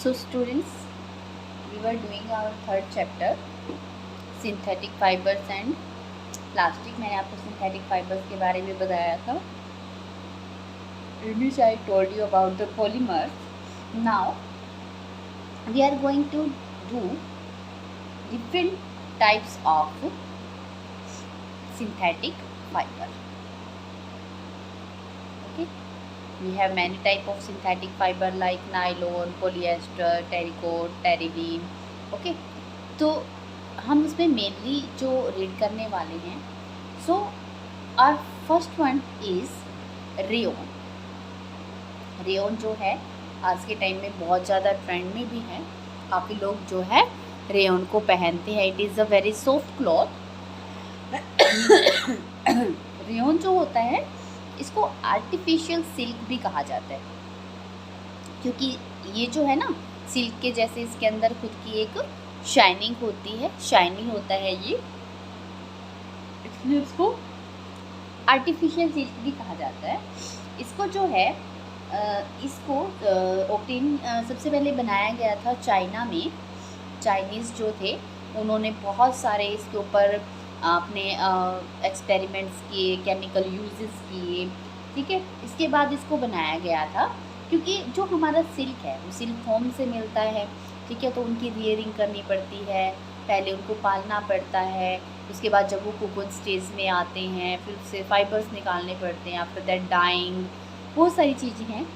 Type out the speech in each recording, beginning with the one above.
So students, we were doing our third chapter, synthetic fibers and plastic. मैंने आपको synthetic fibers के बारे में बताया था. In which I told you about the polymers. Now we are going to do different types of synthetic fiber. Okay, we have many type of synthetic fiber like nylon, polyester, terracotta, terylene. Okay, तो हम उसमें mainly जो read करने वाले हैं. So our first one is rayon. Rayon जो है आज के टाइम में बहुत ज़्यादा ट्रेंड में भी है. काफ़ी लोग जो है रेयॉन को पहनते हैं. It is a very soft cloth. Rayon जो होता है इसको आर्टिफिशियल सिल्क भी कहा जाता है, क्योंकि ये जो है ना सिल्क के जैसे इसके अंदर खुद की एक शाइनिंग होती है, शाइनिंग होता है ये, इसलिए इसको आर्टिफिशियल सिल्क भी कहा जाता है. इसको जो है इसको ऑब्टेन सबसे पहले बनाया गया था चाइना में. चाइनीज़ जो थे उन्होंने बहुत सारे इसके ऊपर अपने एक्सपेरिमेंट्स किए, केमिकल यूजेस किए. ठीक है, इसके बाद इसको बनाया गया था, क्योंकि जो हमारा सिल्क है वो सिल्क फॉर्म से मिलता है. ठीक है, तो उनकी रियरिंग करनी पड़ती है, पहले उनको पालना पड़ता है. उसके बाद जब वो कोकून स्टेज में आते हैं फिर उससे फाइबर्स निकालने पड़ते हैं. आफ्टर दैट डाइंग, बहुत सारी चीज़ें हैं.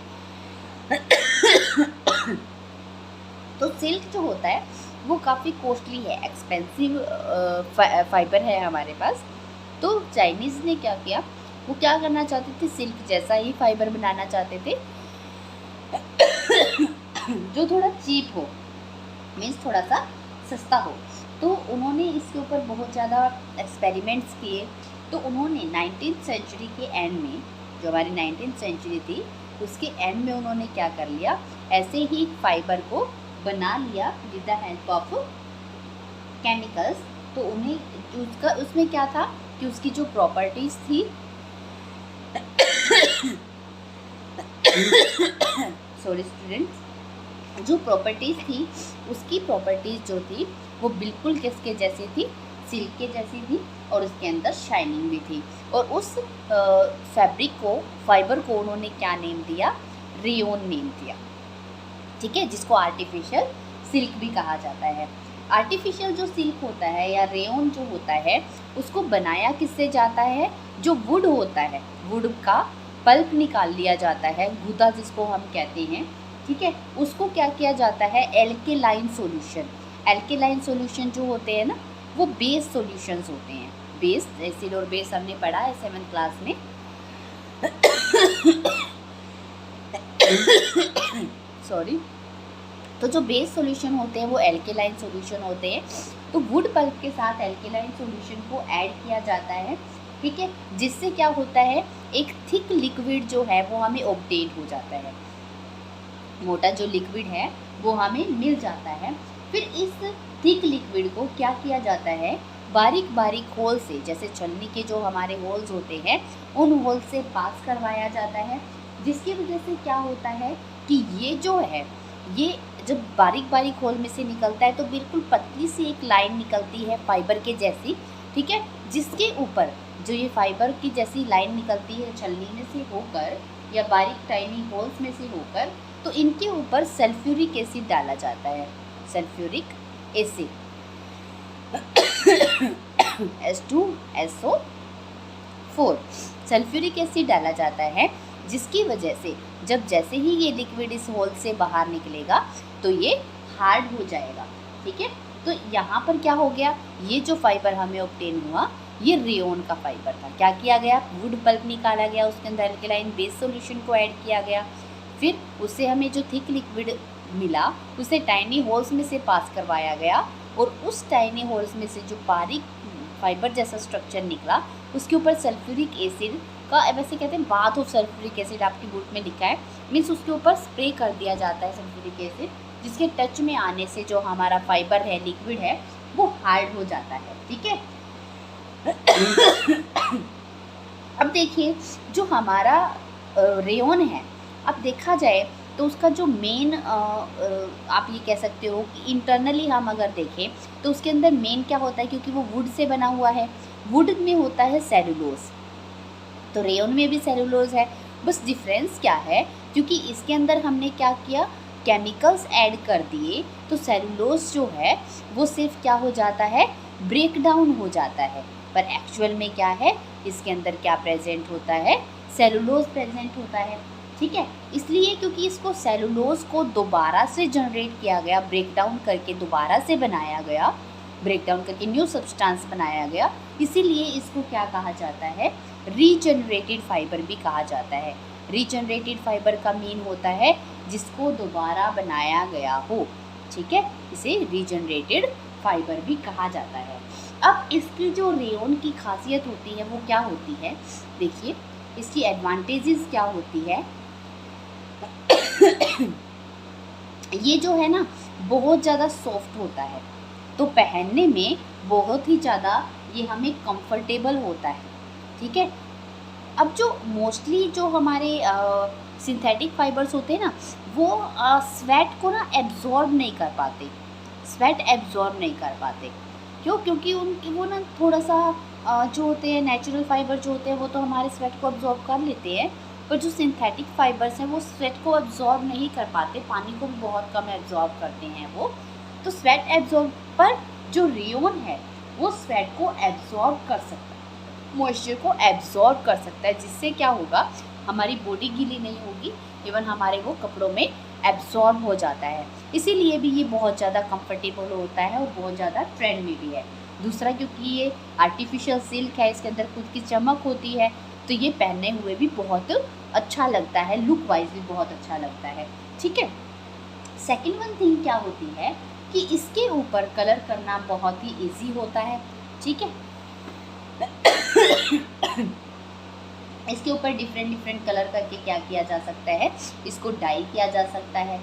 तो सिल्क जो होता है वो काफ़ी कॉस्टली है, एक्सपेंसिव फाइबर है हमारे पास. तो चाइनीज़ ने क्या किया, वो क्या करना चाहते थे, सिल्क जैसा ही फाइबर बनाना चाहते थे जो थोड़ा चीप हो, मीन्स थोड़ा सा सस्ता हो. तो उन्होंने इसके ऊपर बहुत ज़्यादा एक्सपेरिमेंट्स किए. तो उन्होंने 19th सेंचुरी के एंड में, जो हमारी 19th सेंचुरी थी उसके एंड में उन्होंने क्या कर लिया, ऐसे ही फाइबर को बना लिया with the help of chemicals. तो उन्हें उसका उसमें क्या था कि उसकी जो प्रॉपर्टीज़ थी सॉरी स्टूडेंट्स, जो प्रॉपर्टीज़ थी उसकी प्रॉपर्टीज़ जो थी वो बिल्कुल किसके जैसी थी, सिल्क के जैसी थी, और उसके अंदर शाइनिंग भी थी. और उस फैब्रिक को, फाइबर को उन्होंने क्या नेम दिया, रेयॉन नेम दिया. ठीक है, जिसको आर्टिफिशियल सिल्क भी कहा जाता है. आर्टिफिशियल जो सिल्क होता है या रेयॉन जो होता है उसको बनाया किससे जाता है, जो वुड होता है, वुड का पल्प निकाल लिया जाता है, गूदा जिसको हम कहते हैं. ठीक है, उसको क्या किया जाता है, एल्केलाइन सॉल्यूशन. एल्केलाइन सॉल्यूशन जो होते हैं ना वो बेस सॉल्यूशंस होते हैं. बेस, एसिड और बेस हमने पढ़ा है 7th क्लास में. सॉरी. तो जो बेस सॉल्यूशन होते हैं वो एल्केलाइन सॉल्यूशन होते हैं. तो वुड पल्प के साथ एल्केलाइन सॉल्यूशन को ऐड किया जाता है. ठीक है, जिससे क्या होता है, एक थिक लिक्विड जो है वो हमें ऑब्टेन हो जाता है. मोटा जो लिक्विड है वो हमें मिल जाता है. फिर इस थिक लिक्विड को क्या किया जाता है, बारीक बारीक होल से, जैसे छलनी के जो हमारे होल्स होते हैं उन होल से पास करवाया जाता है. जिसकी वजह से क्या होता है कि ये जो है, ये जब बारीक बारीक होल में से निकलता है तो बिल्कुल पतली सी एक लाइन निकलती है फाइबर के जैसी. ठीक है, जिसके ऊपर जो ये फाइबर की जैसी लाइन निकलती है छलनी में से होकर या बारीक टाइनी होल्स में से होकर, तो इनके ऊपर सल्फ्यूरिक एसिड डाला जाता है. Sulphuric acid H2SO4 sulphuric acid डाला जाता है, जिसकी वजह से जब जैसे ही ये लिक्विड इस होल से बाहर निकलेगा तो ये हार्ड हो जाएगा. ठीक है, तो यहाँ पर क्या हो गया, ये जो फाइबर हमें ऑब्टेन हुआ ये रेयॉन का फाइबर था. क्या किया गया, वुड पल्प निकाला गया, उसके अंदर एल्केलाइन बेस सॉल्यूशन को ऐड किया गया. फिर उससे हमें जो थिक लिक्विड मिला उसे टाइनी होल्स में से पास करवाया गया, और उस टाइनी होल्स में से जो बारीक फाइबर जैसा स्ट्रक्चर निकला उसके ऊपर सल्फ्यूरिक एसिड का, वैसे कहते हैं बाथ ऑफ सल्फ्यूरिक एसिड, आपकी बुक में लिखा है, मीन्स उसके ऊपर स्प्रे कर दिया जाता है सल्फ्यूरिक एसिड, जिसके टच में आने से जो हमारा फाइबर है, लिक्विड है, वो हार्ड हो जाता है. ठीक है, अब देखिए जो हमारा रेयॉन है, अब देखा जाए तो उसका जो मेन आप ये कह सकते हो कि इंटरनली हम अगर देखें तो उसके अंदर मेन क्या होता है, क्योंकि वो वुड से बना हुआ है, वुड में होता है सेलुलोज, तो रेयन में भी सेलुलोज है। बस डिफरेंस क्या है, क्योंकि इसके अंदर हमने क्या किया, केमिकल्स ऐड कर दिए, तो सेलुलोज जो है वो सिर्फ क्या हो जाता है, ब्रेक डाउन हो जाता है। पर एक्चुअल में क्या है, इसके अंदर क्या प्रेजेंट होता है, सेलुलोज प्रेजेंट होता है। ठीक है, इसलिए क्योंकि इसको सेलुलोज को दोबारा से जनरेट किया गया, ब्रेक डाउन करके दोबारा से बनाया गया, ब्रेक डाउन करके न्यू सब्सटेंस बनाया गया, इसीलिए इसको क्या कहा जाता है, रीजनरेटेड फाइबर भी कहा जाता है। रीजनरेटेड फाइबर का मीन होता है जिसको दोबारा बनाया गया हो। ठीक है, इसे रीजनरेटेड फाइबर भी कहा जाता है। अब इसकी जो रेयन की खासियत होती है वो क्या होती है, देखिए इसकी एडवांटेजेस क्या होती है। ये जो है ना बहुत ज़्यादा सॉफ्ट होता है, तो पहनने में बहुत ही ज़्यादा ये हमें कंफर्टेबल होता है। ठीक है, अब जो मोस्टली जो हमारे सिंथेटिक फाइबर्स होते हैं ना, वो स्वेट को ना एब्जॉर्ब नहीं कर पाते, स्वेट एब्जॉर्ब नहीं कर पाते। क्यों, क्योंकि उनकी वो ना थोड़ा सा जो होते हैं नेचुरल फाइबर जो होते हैं वो तो हमारे स्वेट को एब्जॉर्ब कर लेते हैं, पर जो सिंथेटिक फाइबर्स हैं वो स्वेट को एब्जॉर्ब नहीं कर पाते, पानी को भी बहुत कम एब्जॉर्ब करते हैं वो। तो स्वेट एब्जॉर्ब, पर जो रेयन है वो स्वेट को एब्जॉर्ब कर सकता है, मॉइस्चर को एब्जॉर्ब कर सकता है, जिससे क्या होगा, हमारी बॉडी गीली नहीं होगी, इवन हमारे वो कपड़ों में एब्जॉर्ब हो जाता है। इसीलिए भी ये बहुत ज़्यादा कंफर्टेबल होता है और बहुत ज़्यादा ट्रेंड में भी है। दूसरा, क्योंकि ये आर्टिफिशियल सिल्क है, इसके अंदर खुद की चमक होती है, तो ये पहनने हुए भी बहुत अच्छा लगता है, लुक वाइज भी बहुत अच्छा लगता है। ठीक है, सेकेंड वन थिंग क्या होती है कि इसके ऊपर कलर करना बहुत ही ईजी होता है। ठीक है, इसके ऊपर डिफरेंट कलर करके क्या किया जा सकता है, इसको डाई किया जा सकता है।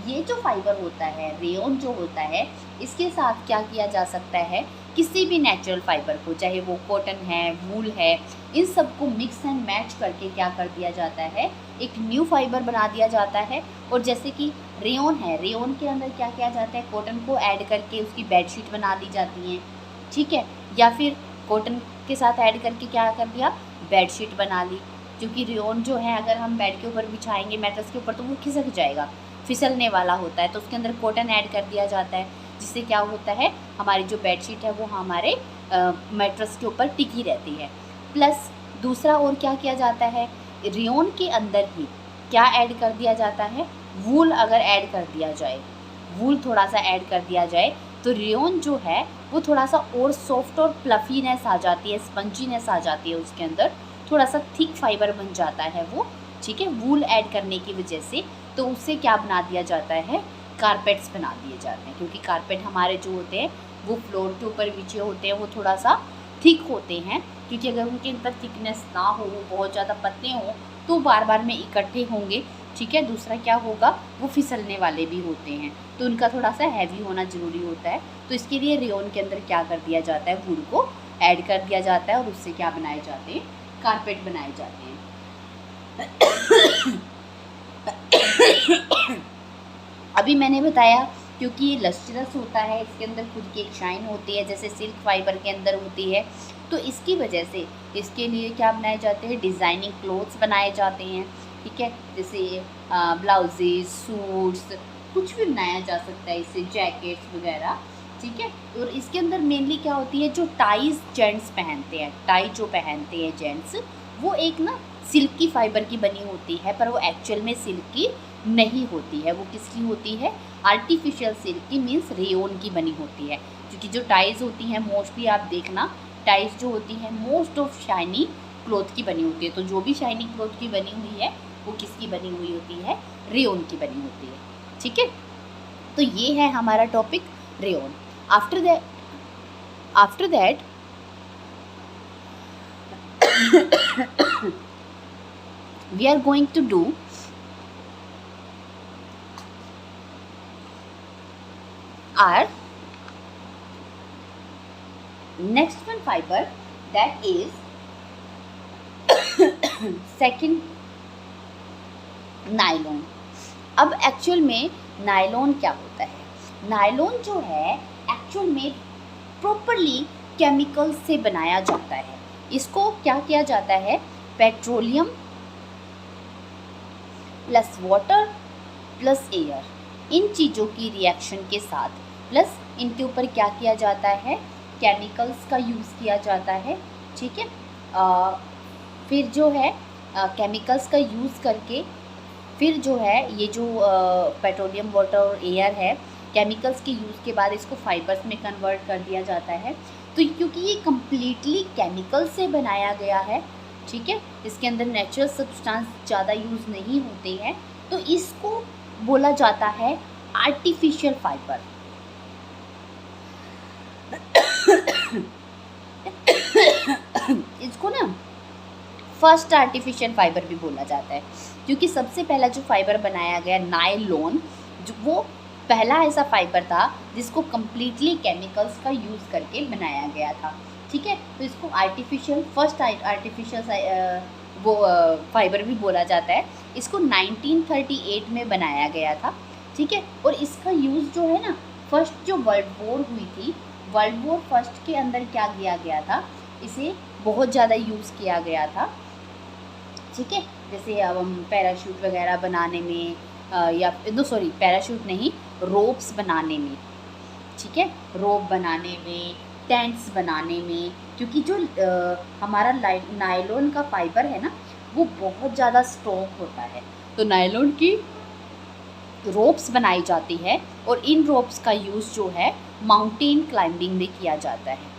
ये जो फाइबर होता है, रेयन जो होता है, इसके साथ क्या किया जा सकता है, किसी भी नेचुरल फाइबर को, चाहे वो कॉटन है, वूल है, इन सब को मिक्स एंड मैच करके क्या कर दिया जाता है, एक न्यू फाइबर बना दिया जाता है। और जैसे कि रेयन है, रेयन के अंदर क्या किया जाता है, कॉटन को ऐड करके उसकी बेडशीट बना दी जाती हैं। ठीक है, या फिर कॉटन के साथ ऐड करके क्या कर दिया, बेडशीट बना ली। क्योंकि रेयन जो है अगर हम बेड के ऊपर बिछाएंगे, मैट्रेस के ऊपर, तो वो खिसक जाएगा, फिसलने वाला होता है, तो उसके अंदर कॉटन ऐड कर दिया जाता है, जिससे क्या होता है, हमारी जो बेडशीट है वो हमारे मैट्रेस के ऊपर टिकी रहती है। प्लस दूसरा और क्या किया जाता है, रेयन के अंदर ही क्या ऐड कर दिया जाता है, वूल अगर ऐड कर दिया जाए, वूल थोड़ा सा ऐड कर दिया जाए, तो रेयन जो है वो थोड़ा सा और सॉफ्ट और प्लफीनेस आ जाती है, स्पंजीनेस आ जाती है, उसके अंदर थोड़ा सा थिक फाइबर बन जाता है वो। ठीक है, वूल ऐड करने की वजह से, तो उससे क्या बना दिया जाता है, कारपेट्स बना दिए जाते हैं। क्योंकि कारपेट हमारे जो होते हैं वो फ्लोर के ऊपर बिछे होते हैं, वो थोड़ा सा थिक होते हैं, क्योंकि अगर उनके अंदर थिकनेस ना हो, वो बहुत ज़्यादा पतले हों, तो बार बार में इकट्ठे होंगे। ठीक है, दूसरा क्या होगा, वो फिसलने वाले भी होते हैं, तो उनका थोड़ा सा हैवी होना ज़रूरी होता है। तो इसके लिए रेयन के अंदर क्या कर दिया जाता है, वूल को ऐड कर दिया जाता है, और उससे क्या बनाए जाते हैं, कारपेट बनाए जाते हैं। अभी मैंने बताया क्योंकि ये लस्ट्रस होता है, इसके अंदर खुद की एक शाइन होती है, जैसे सिल्क फाइबर के अंदर होती है, तो इसकी वजह से इसके लिए क्या बनाए जाते हैं, डिज़ाइनिंग क्लोथ्स बनाए जाते हैं। ठीक है, जैसे ब्लाउजेज, सूट्स, कुछ भी बनाया जा सकता है इससे, जैकेट्स वगैरह। ठीक है, और इसके अंदर मेनली क्या होती है, जो टाइज जेंट्स पहनते हैं, टाई जो पहनते हैं जेंट्स, वो एक ना सिल्क की फाइबर की बनी होती है, पर वो एक्चुअल में सिल्क की नहीं होती है, वो किसकी होती है, आर्टिफिशियल सिल्क की, मीन्स रेयन की बनी होती है। क्योंकि जो टाइज होती हैं मोस्टली आप देखना, टाइज जो होती हैं मोस्ट ऑफ शाइनी क्लॉथ की बनी होती है, तो जो भी शाइनी क्लॉथ की बनी हुई है वो किसकी बनी हुई होती है, रेयन की बनी होती है। ठीक है, तो ये है हमारा topic rayon. After that we are going to do our next one fiber, that is second nylon. अब एक्चुअल में नायलॉन क्या होता है? नायलॉन जो है एक्चुअल में प्रॉपरली केमिकल से बनाया जाता है। इसको क्या किया जाता है? Petroleum plus water plus air, इन चीज़ों की रिएक्शन के साथ प्लस इनके ऊपर क्या किया जाता है? केमिकल्स का यूज़ किया जाता है। ठीक है, फिर जो है केमिकल्स का यूज़ करके फिर जो है ये जो पेट्रोलियम वाटर और एयर है, केमिकल्स के यूज़ के बाद इसको फाइबर्स में कन्वर्ट कर दिया जाता है। तो क्योंकि ये कम्प्लीटली केमिकल से बनाया गया है, ठीक है, इसके अंदर नेचुरल सब्सटेंस ज़्यादा यूज़ नहीं होते हैं, तो इसको बोला जाता है आर्टिफिशियल फाइबर। इसको ना फर्स्ट आर्टिफिशियल फाइबर भी बोला जाता है, क्योंकि सबसे पहला जो फाइबर बनाया गया नायलॉन, जो वो पहला ऐसा फाइबर था जिसको कम्प्लीटली केमिकल्स का यूज़ करके बनाया गया था। ठीक है, तो इसको फर्स्ट आर्टिफिशियल वो फाइबर भी बोला जाता है। इसको 1938 में बनाया गया था। ठीक है, और इसका यूज़ जो है ना, फर्स्ट जो वर्ल्ड वॉर हुई थी, वर्ल्ड वॉर फर्स्ट के अंदर क्या किया गया था, इसे बहुत ज़्यादा यूज़ किया गया था। ठीक है, जैसे अब हम पैराशूट वगैरह बनाने में या नो सॉरी पैराशूट नहीं, रोप्स बनाने में, ठीक है, रोप बनाने में, टेंट्स बनाने में, क्योंकि जो हमारा नायलॉन का फाइबर है ना, वो बहुत ज़्यादा स्ट्रॉन्ग होता है। तो नायलॉन की रोप्स बनाई जाती है और इन रोप्स का यूज़ जो है माउंटेन क्लाइंबिंग में किया जाता है।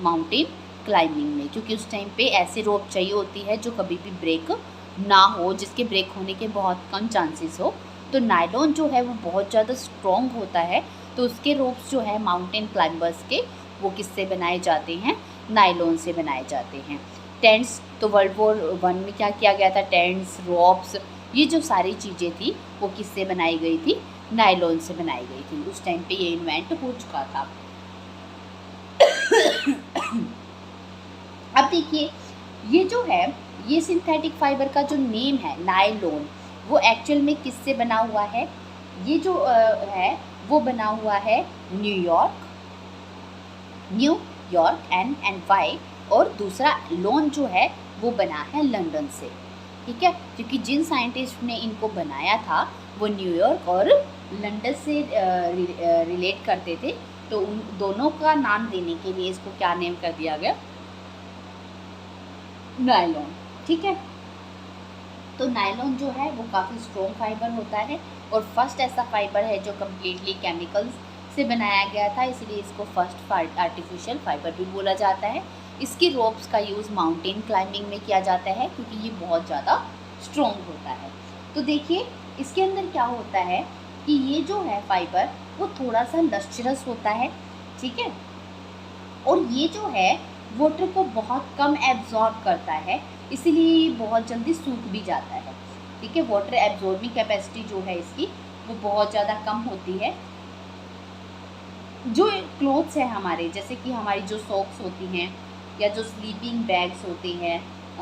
माउंटेन क्लाइंबिंग में, क्योंकि उस टाइम पे ऐसी रोप चाहिए होती है जो कभी भी ब्रेक ना हो, जिसके ब्रेक होने के बहुत कम चांसेस हो। तो नायलॉन जो है वो बहुत ज़्यादा स्ट्रॉन्ग होता है, तो उसके रोप्स जो है माउंटेन क्लाइंबर्स के, वो किससे बनाए जाते हैं? नायलॉन से बनाए जाते हैं। टेंट्स, तो वर्ल्ड वॉर 1 में क्या किया गया था? टेंट्स, रोप्स, ये जो सारी चीज़ें थी वो किससे बनाई गई थी? नायलॉन से बनाई गई थी। उस टाइम पे ये इन्वेंट हो चुका था। अब देखिए, ये जो है, ये सिंथेटिक फाइबर का जो नेम है नायलॉन, वो एक्चुअल में किससे बना हुआ है? ये जो है वो बना हुआ है न्यूयॉर्क एंड वाई, और दूसरा लॉन जो है वो बना है लंदन से। ठीक है, क्योंकि जिन साइंटिस्ट ने इनको बनाया था वो न्यूयॉर्क और लंदन से रिलेट करते थे, तो उन दोनों का नाम देने के लिए इसको क्या नेम कर दिया गया? नायलॉन। ठीक है, तो नायलॉन जो है वो काफ़ी स्ट्रॉन्ग फाइबर होता है और फर्स्ट ऐसा फाइबर है जो कम्प्लीटली केमिकल्स से बनाया गया था, इसलिए इसको फर्स्ट आर्टिफिशियल फाइबर भी बोला जाता है। इसकी रोप्स का यूज़ माउंटेन क्लाइंबिंग में किया जाता है, क्योंकि ये बहुत ज़्यादा स्ट्रॉन्ग होता है। तो देखिए, इसके अंदर क्या होता है कि ये जो है फाइबर वो थोड़ा सा लस्ट्रस होता है। ठीक है, और ये जो है वाटर को बहुत कम एब्जॉर्ब करता है, इसीलिए बहुत जल्दी सूख भी जाता है। ठीक है, वाटर एब्जॉर्बिंग कैपेसिटी जो है इसकी वो बहुत ज़्यादा कम होती है। जो क्लोथ्स हैं हमारे, जैसे कि हमारी जो सॉक्स होती हैं या जो स्लीपिंग बैग्स होते हैं,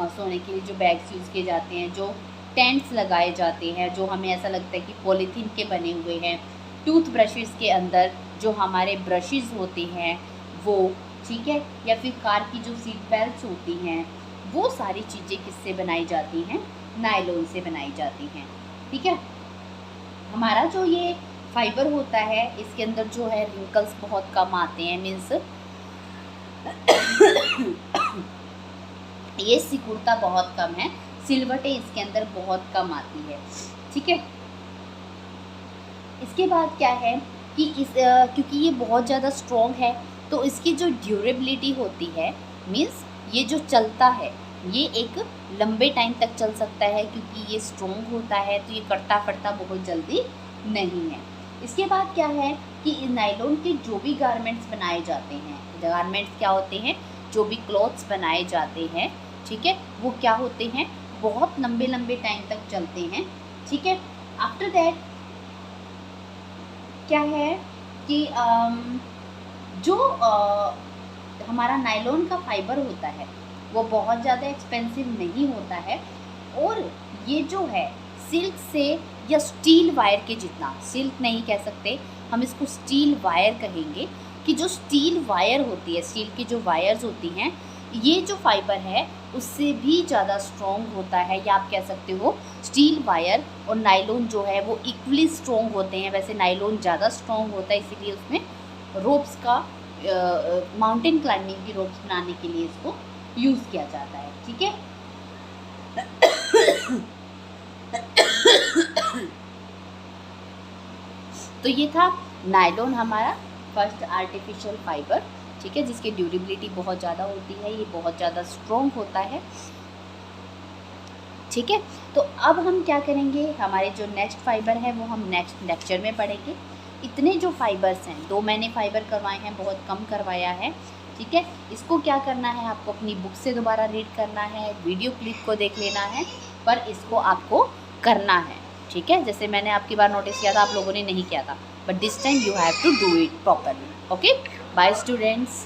सोने के लिए जो बैग्स यूज़ किए जाते हैं, जो टेंट्स लगाए जाते हैं, जो हमें ऐसा लगता है कि पॉलीथीन के बने हुए हैं, टूथ ब्रशेज़ के अंदर जो हमारे ब्रशेज़ होते हैं वो, ठीक है, या फिर कार की जो सीट बेल्ट्स होती हैं, वो सारी चीज़ें किससे बनाई जाती हैं? नायलॉन से बनाई जाती हैं। ठीक है, हमारा जो ये फाइबर होता है इसके अंदर जो है रिंकल्स बहुत कम आते हैं, मीन्स ये सिकुड़ता बहुत कम है, सिलवटें इसके अंदर बहुत कम आती है। ठीक है, इसके बाद क्या है कि क्योंकि ये बहुत ज़्यादा स्ट्रॉन्ग है, तो इसकी जो ड्यूरेबिलिटी होती है, मीन्स ये जो चलता है ये एक लंबे टाइम तक चल सकता है, क्योंकि ये स्ट्रॉन्ग होता है, तो ये कटता फटता बहुत जल्दी नहीं है। इसके बाद क्या है कि नायलॉन के जो भी गारमेंट्स बनाए जाते हैं, गारमेंट्स क्या होते हैं? जो भी क्लॉथ्स बनाए जाते हैं, ठीक है, वो क्या होते हैं? बहुत लंबे लंबे टाइम तक चलते हैं। ठीक है, आफ्टर दैट क्या है कि जो हमारा नायलॉन का फाइबर होता है वो बहुत ज़्यादा एक्सपेंसिव नहीं होता है, और ये जो है सिल्क से या स्टील वायर के जितना, सिल्क नहीं कह सकते हम इसको, स्टील वायर कहेंगे, कि जो स्टील वायर होती है, स्टील की जो वायर्स होती हैं, ये जो फाइबर है उससे भी ज़्यादा स्ट्रॉन्ग होता है, या आप कह सकते हो स्टील वायर और नायलॉन जो है वो इक्वली स्ट्रॉन्ग होते हैं। वैसे नायलॉन ज़्यादा स्ट्रॉन्ग होता है, इसीलिए उसमें रोप्स का, माउंटेन क्लाइंबिंग की रोप्स बनाने के लिए इसको यूज़ किया जाता है। ठीक है, तो ये था नायलॉन हमारा फर्स्ट आर्टिफिशियल फाइबर, ठीक है, जिसकी ड्यूरेबिलिटी बहुत ज़्यादा होती है, ये बहुत ज़्यादा स्ट्रॉन्ग होता है। ठीक है, तो अब हम क्या करेंगे, हमारे जो नेक्स्ट फाइबर है वो हम नेक्स्ट लेक्चर में पढ़ेंगे। इतने जो फाइबर्स हैं, 2 मैंने फाइबर करवाए हैं, बहुत कम करवाया है। ठीक है, इसको क्या करना है, आपको अपनी बुक से दोबारा रीड करना है, वीडियो क्लिप को देख लेना है, पर इसको आपको करना है। ठीक है, जैसे मैंने आपकी बार नोटिस किया था, आप लोगों ने नहीं किया था, but this time you have to do it properly. Okay, bye students.